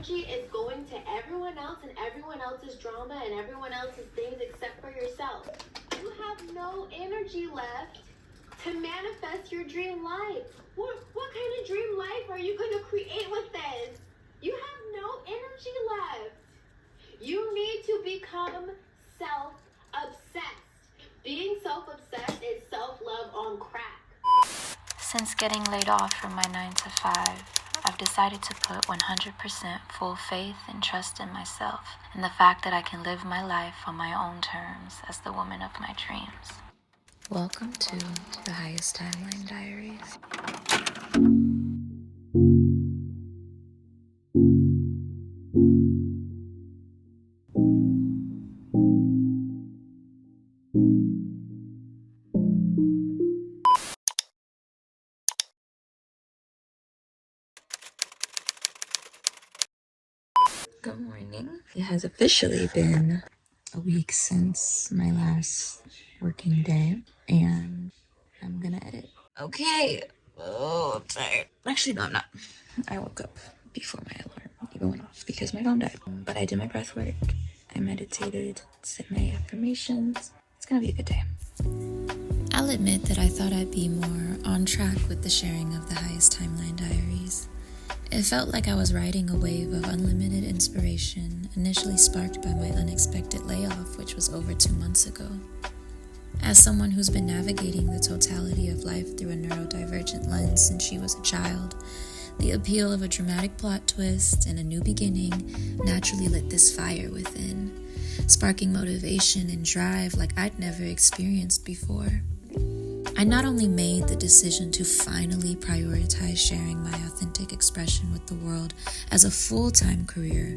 energy is going to everyone else and everyone else's drama and everyone else's things except for yourself. You have no energy left to manifest your dream life. What kind of dream life are you going to create with this? You have no energy left. You need to become self-obsessed. Being self-obsessed is self-love on crack. Since getting laid off from my 9 to 5, I've decided to put 100% full faith and trust in myself and the fact that I can live my life on my own terms as the woman of my dreams. Welcome to the Highest Timeline Diaries. Good morning. It has officially been a week since my last working day, and I'm gonna edit. Okay. Oh, I'm tired. Actually, no, I'm not. I woke up before my alarm even went off because my phone died. But I did my breath work. I meditated, said my affirmations. It's gonna be a good day. I'll admit that I thought I'd be more on track with the sharing of the Highest Timeline Diaries. It felt like I was riding a wave of unlimited inspiration, initially sparked by my unexpected layoff, which was over 2 months ago. As someone who's been navigating the totality of life through a neurodivergent lens since she was a child, the appeal of a dramatic plot twist and a new beginning naturally lit this fire within, sparking motivation and drive like I'd never experienced before. I not only made the decision to finally prioritize sharing my authentic expression with the world as a full-time career,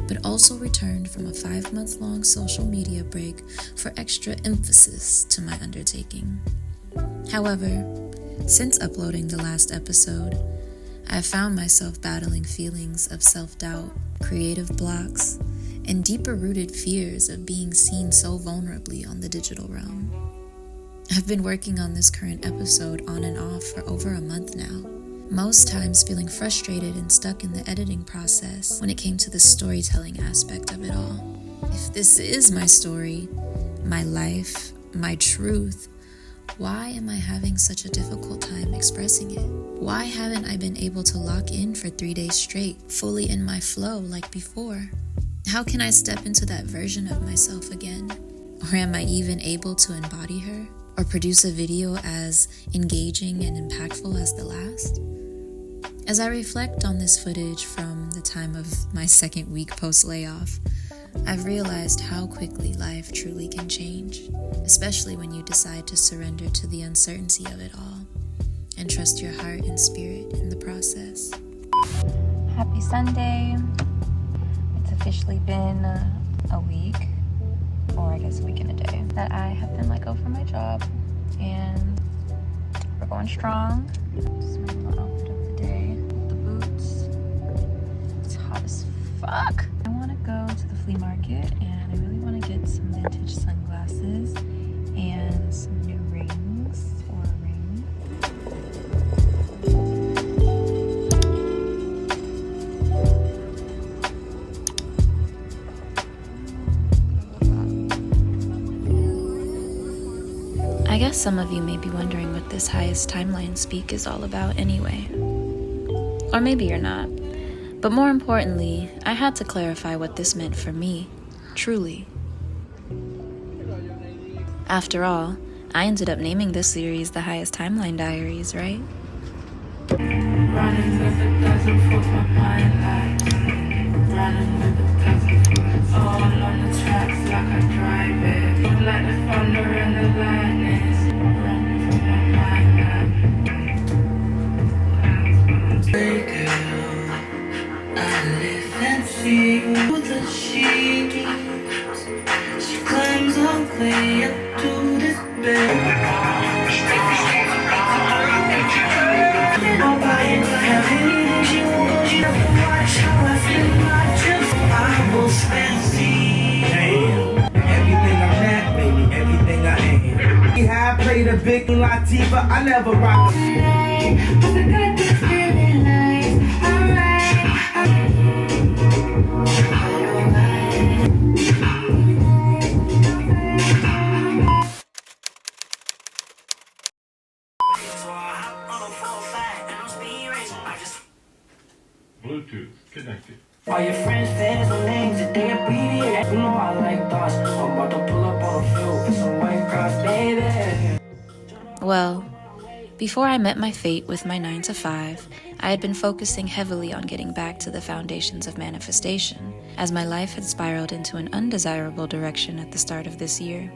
but also returned from a 5-month-long social media break for extra emphasis to my undertaking. However, since uploading the last episode, I've found myself battling feelings of self-doubt, creative blocks, and deeper-rooted fears of being seen so vulnerably on the digital realm. I've been working on this current episode on and off for over a month now, most times feeling frustrated and stuck in the editing process when it came to the storytelling aspect of it all. If this is my story, my life, my truth, why am I having such a difficult time expressing it? Why haven't I been able to lock in for 3 days straight, fully in my flow like before? How can I step into that version of myself again? Or am I even able to embody her? Or produce a video as engaging and impactful as the last? As I reflect on this footage from the time of my second week post-layoff, I've realized how quickly life truly can change, especially when you decide to surrender to the uncertainty of it all and trust your heart and spirit in the process. Happy Sunday. It's officially been a week, or I guess a week and a day, that I have been let go from my job, and we're going strong. This is my little outfit of the day with the boots. It's hot as fuck. I want to go to the flea market, and I really want to get some vintage sunglasses and some new rings or a ring. I guess some of you may be wondering what this Highest Timeline speak is all about anyway. Or maybe you're not. But more importantly, I had to clarify what this meant for me, truly. After all, I ended up naming this series the Highest Timeline Diaries, right? Running with the desert for my mind lights. Running with the desert, all on the tracks like I drive it. Like the thunder and the lightning. Running from my mind lights. Hey girl, I live and see the sheets. She climbs all the way up to this bed. I played a big Latifah, I never rock a Bluetooth connected. All your friends say the names that they abbreviate. You know I like thoughts. I'm about to pull up on a few and some white cross, baby. Well, before I met my fate with my 9 to 5, I had been focusing heavily on getting back to the foundations of manifestation, as my life had spiraled into an undesirable direction at the start of this year.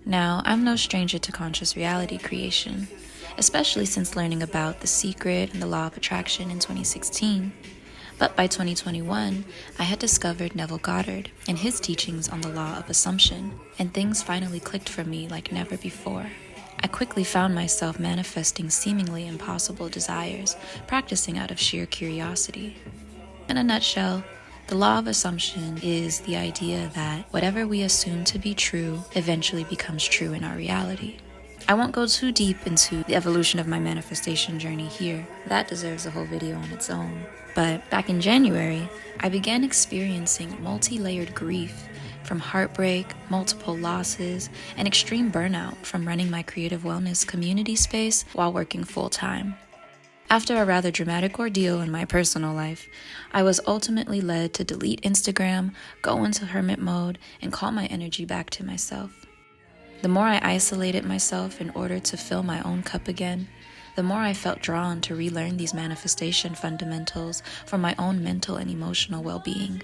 Now, I'm no stranger to conscious reality creation, especially since learning about The Secret and the Law of Attraction in 2016. But by 2021, I had discovered Neville Goddard and his teachings on the law of assumption, and things finally clicked for me like never before. I quickly found myself manifesting seemingly impossible desires, practicing out of sheer curiosity. In a nutshell, the law of assumption is the idea that whatever we assume to be true eventually becomes true in our reality. I won't go too deep into the evolution of my manifestation journey here. That deserves a whole video on its own. But back in January, I began experiencing multi-layered grief from heartbreak, multiple losses, and extreme burnout from running my creative wellness community space while working full-time. After a rather dramatic ordeal in my personal life, I was ultimately led to delete Instagram, go into hermit mode, and call my energy back to myself. The more I isolated myself in order to fill my own cup again, the more I felt drawn to relearn these manifestation fundamentals for my own mental and emotional well-being.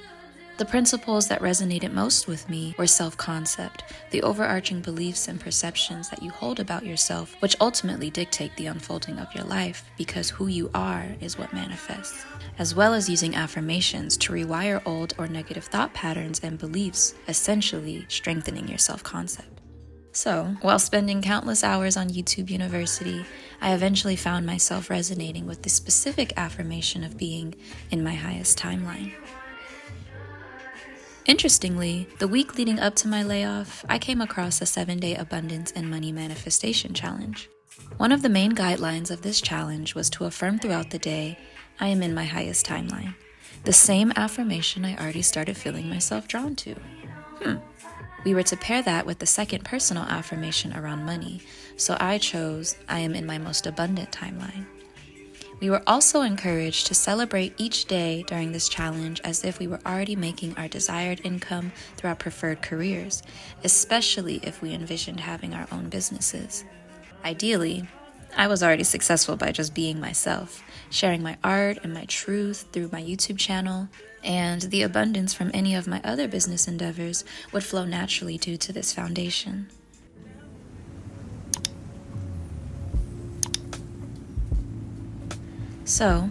The principles that resonated most with me were self-concept, the overarching beliefs and perceptions that you hold about yourself, which ultimately dictate the unfolding of your life, because who you are is what manifests, as well as using affirmations to rewire old or negative thought patterns and beliefs, essentially strengthening your self-concept. So, while spending countless hours on YouTube University, I eventually found myself resonating with the specific affirmation of being in my highest timeline. Interestingly, the week leading up to my layoff, I came across a 7-day abundance and money manifestation challenge. One of the main guidelines of this challenge was to affirm throughout the day, I am in my highest timeline. The same affirmation I already started feeling myself drawn to. We were to pair that with the second personal affirmation around money, so I chose, I am in my most abundant timeline. We were also encouraged to celebrate each day during this challenge as if we were already making our desired income through our preferred careers, especially if we envisioned having our own businesses. Ideally, I was already successful by just being myself, sharing my art and my truth through my YouTube channel, and the abundance from any of my other business endeavors would flow naturally due to this foundation. So,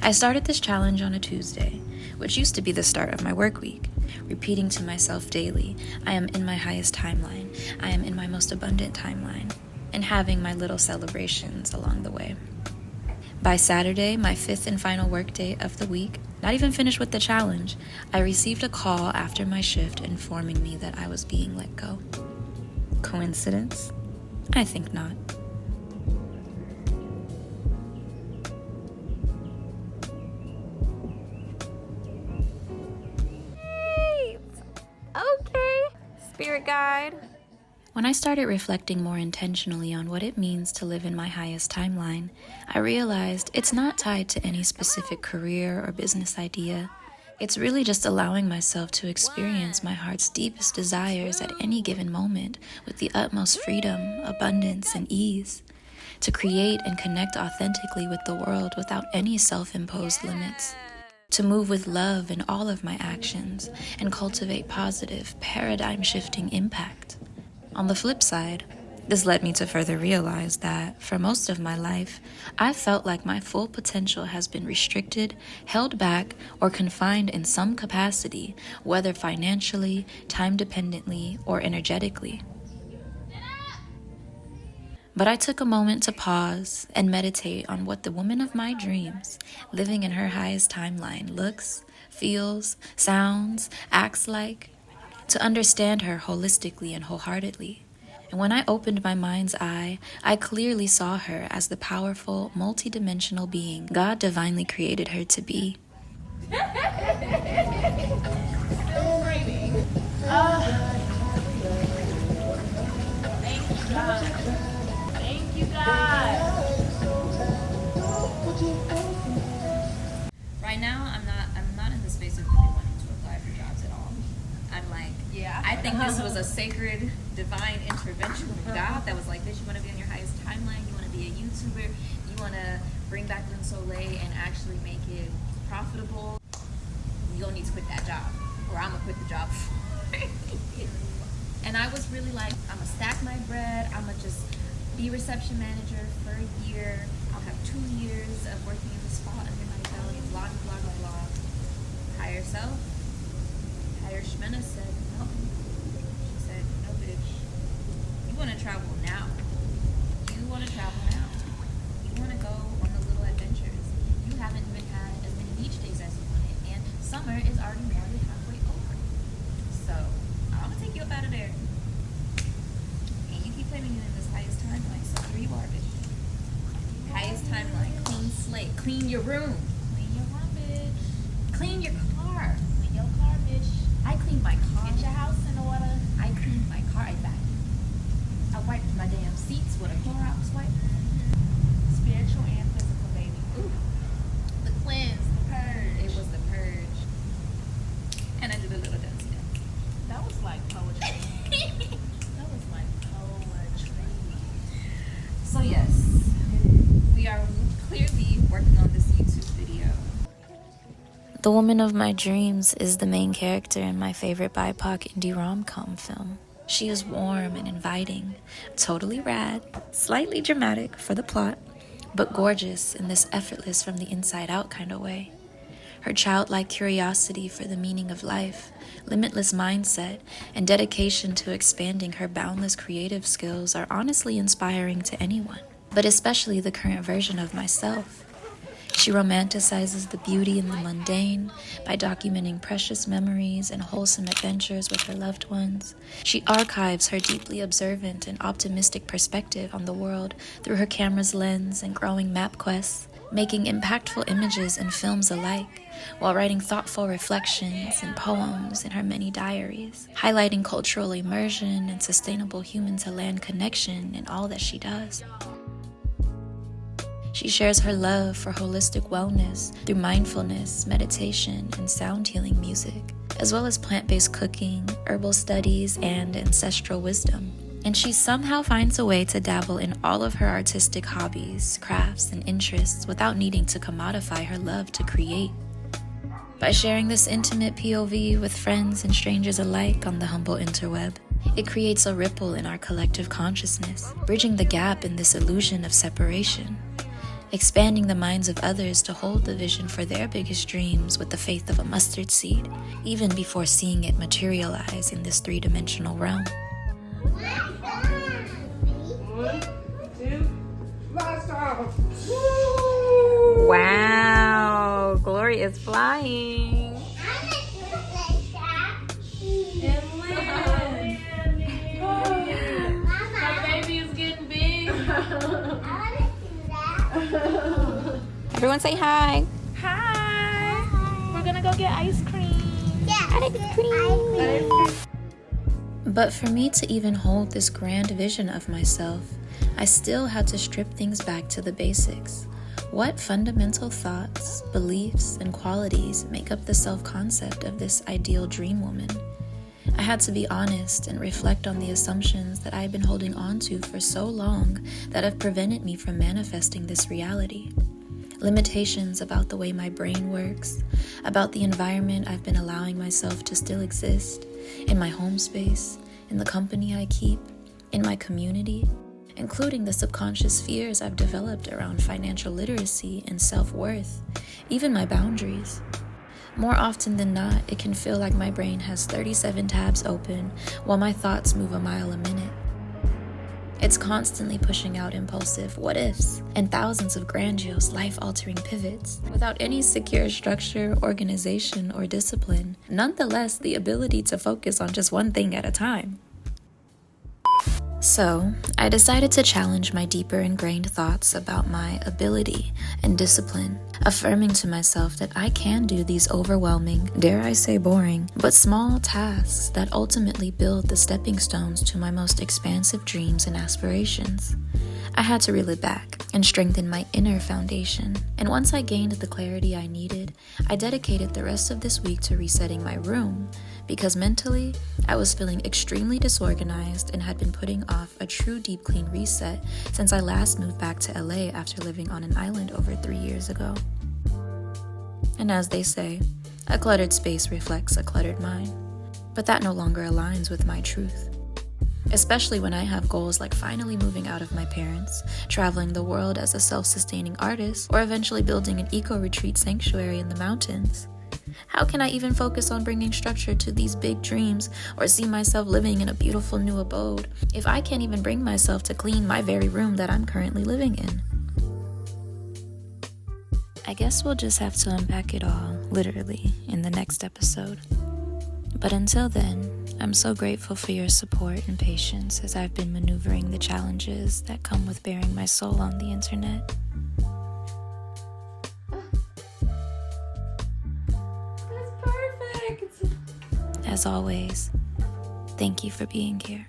I started this challenge on a Tuesday, which used to be the start of my work week, repeating to myself daily, I am in my highest timeline, I am in my most abundant timeline, and having my little celebrations along the way. By Saturday, my 5th and final work day of the week, not even finished with the challenge, I received a call after my shift informing me that I was being let go. Coincidence? I think not. Okay, spirit guide. When I started reflecting more intentionally on what it means to live in my highest timeline, I realized it's not tied to any specific career or business idea. It's really just allowing myself to experience my heart's deepest desires at any given moment with the utmost freedom, abundance, and ease. To create and connect authentically with the world without any self-imposed limits. To move with love in all of my actions and cultivate positive, paradigm-shifting impact. On the flip side, this led me to further realize that, for most of my life, I felt like my full potential has been restricted, held back, or confined in some capacity, whether financially, time-dependently, or energetically. But I took a moment to pause and meditate on what the woman of my dreams, living in her highest timeline, looks, feels, sounds, acts like, to understand her holistically and wholeheartedly. And when I opened my mind's eye, I clearly saw her as the powerful, multidimensional being God divinely created her to be. Still screaming. Thank you, God. Thank you, God. Yeah. I think this was a sacred, divine intervention from God that was like, bitch, you want to be on your highest timeline, you want to be a YouTuber, you want to bring back Lin Soleil and actually make it profitable, you'll need to quit that job, or I'm gonna quit the job. And I was really like, I'm gonna stack my bread, I'm gonna just be reception manager for a year, I'll have 2 years of working in the spa under my belly, blah, blah, blah, blah. Higher self, higher schmenna said, no. She said, no, bitch. You want to travel now. You want to travel now. You want to go on the little adventures. You haven't even had as many beach days as you wanted, and summer is already more than halfway over. So, I'm going to take you up out of there. And you keep putting me in this highest timeline, so here you are, bitch. Highest timeline, clean slate, clean your room. Clean your room, bitch. Clean your car. Clean your car, bitch. I cleaned my car. Get your house in order. I cleaned my car. I vacuumed. I wiped my damn seats with a Clorox wipe. Spiritual and physical, baby. Ooh. The cleanse, the purge. It was the purge. And I did a little dance. That was like poetry. That was like poetry. So yes, we are clearly working on this YouTube video. The woman of my dreams is the main character in my favorite BIPOC indie rom-com film. She is warm and inviting, totally rad, slightly dramatic for the plot, but gorgeous in this effortless from the inside out kind of way. Her childlike curiosity for the meaning of life, limitless mindset, and dedication to expanding her boundless creative skills are honestly inspiring to anyone, but especially the current version of myself. She romanticizes the beauty in the mundane by documenting precious memories and wholesome adventures with her loved ones. She archives her deeply observant and optimistic perspective on the world through her camera's lens and growing map quests, making impactful images and films alike, while writing thoughtful reflections and poems in her many diaries, highlighting cultural immersion and sustainable human-to-land connection in all that she does. She shares her love for holistic wellness through mindfulness, meditation, and sound healing music, as well as plant-based cooking, herbal studies, and ancestral wisdom. And she somehow finds a way to dabble in all of her artistic hobbies, crafts, and interests without needing to commodify her love to create. By sharing this intimate POV with friends and strangers alike on the humble interweb, it creates a ripple in our collective consciousness, bridging the gap in this illusion of separation, expanding the minds of others to hold the vision for their biggest dreams with the faith of a mustard seed, even before seeing it materialize in this three-dimensional realm. 1, 2, blast off! Wow, Glory is flying. My baby is getting big. Everyone say hi. Hi. We're gonna go get ice cream. Ice cream! But for me to even hold this grand vision of myself, I still had to strip things back to the basics. What fundamental thoughts, beliefs, and qualities make up the self-concept of this ideal dream woman? I had to be honest and reflect on the assumptions that I've been holding on to for so long that have prevented me from manifesting this reality. Limitations about the way my brain works, about the environment I've been allowing myself to still exist, in my home space, in the company I keep, in my community, including the subconscious fears I've developed around financial literacy and self-worth, even my boundaries. More often than not, it can feel like my brain has 37 tabs open while my thoughts move a mile a minute. It's constantly pushing out impulsive what-ifs and thousands of grandiose, life-altering pivots without any secure structure, organization, or discipline. Nonetheless, the ability to focus on just one thing at a time. So, I decided to challenge my deeper ingrained thoughts about my ability and discipline, affirming to myself that I can do these overwhelming, dare I say boring, but small tasks that ultimately build the stepping stones to my most expansive dreams and aspirations. I had to reel it back and strengthen my inner foundation, and once I gained the clarity I needed, I dedicated the rest of this week to resetting my room, because mentally, I was feeling extremely disorganized and had been putting off a true deep clean reset since I last moved back to LA after living on an island over 3 years ago. And as they say, a cluttered space reflects a cluttered mind. But that no longer aligns with my truth. Especially when I have goals like finally moving out of my parents, traveling the world as a self-sustaining artist, or eventually building an eco-retreat sanctuary in the mountains. How can I even focus on bringing structure to these big dreams or see myself living in a beautiful new abode if I can't even bring myself to clean my very room that I'm currently living in? I guess we'll just have to unpack it all, literally, in the next episode. But until then, I'm so grateful for your support and patience as I've been maneuvering the challenges that come with bearing my soul on the internet. That's perfect. As always, thank you for being here.